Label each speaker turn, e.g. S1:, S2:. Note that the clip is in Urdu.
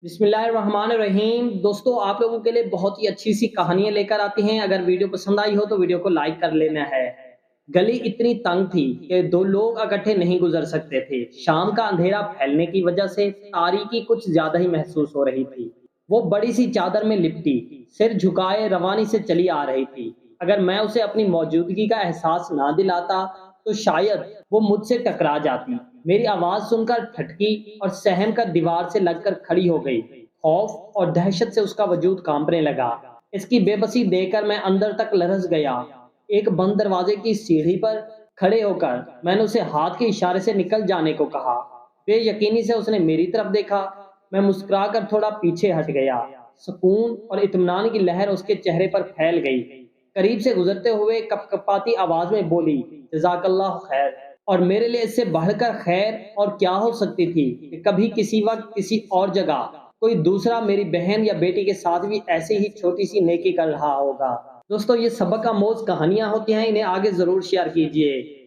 S1: بسم اللہ الرحمن الرحیم دوستو، آپ لوگوں کے لیے بہت ہی اچھی سی کہانیاں لے کر آتے ہیں۔ اگر ویڈیو پسند آئی ہو تو ویڈیو کو لائک کر لینا ہے۔ گلی اتنی تنگ تھی کہ دو لوگ اکٹھے نہیں گزر سکتے تھے۔ شام کا اندھیرا پھیلنے کی وجہ سے تاریکی کچھ زیادہ ہی محسوس ہو رہی تھی۔ وہ بڑی سی چادر میں لپٹی سر جھکائے روانی سے چلی آ رہی تھی۔ اگر میں اسے اپنی موجودگی کا احساس نہ دلاتا تو شاید وہ مجھ سے ٹکرا جاتی۔ میری آواز سن کر ٹھٹکی اور سہم کر دیوار سے لگ کر کھڑی ہو گئی۔ خوف اور دہشت سے اس کا وجود کانپنے لگا۔ اس کی بے بسی دیکھ کر میں اندر تک لرز گیا۔ ایک بند دروازے کی سیڑھی پر کھڑے ہو کر میں نے اسے ہاتھ کے اشارے سے نکل جانے کو کہا۔ بے یقینی سے اس نے میری طرف دیکھا۔ میں مسکرا کر تھوڑا پیچھے ہٹ گیا۔ سکون اور اطمینان کی لہر اس کے چہرے پر پھیل گئی۔ قریب سے گزرتے ہوئے کپ کپاتی آواز میں بولی، جزاک اللہ خیر۔ اور میرے لیے اس سے بڑھ کر خیر اور کیا ہو سکتی تھی کہ کبھی کسی وقت کسی اور جگہ کوئی دوسرا میری بہن یا بیٹی کے ساتھ بھی ایسے ہی چھوٹی سی نیکی کر رہا ہوگا۔ دوستو، یہ سبق آموز کہانیاں ہوتی ہیں، انہیں آگے ضرور شیئر کیجیے۔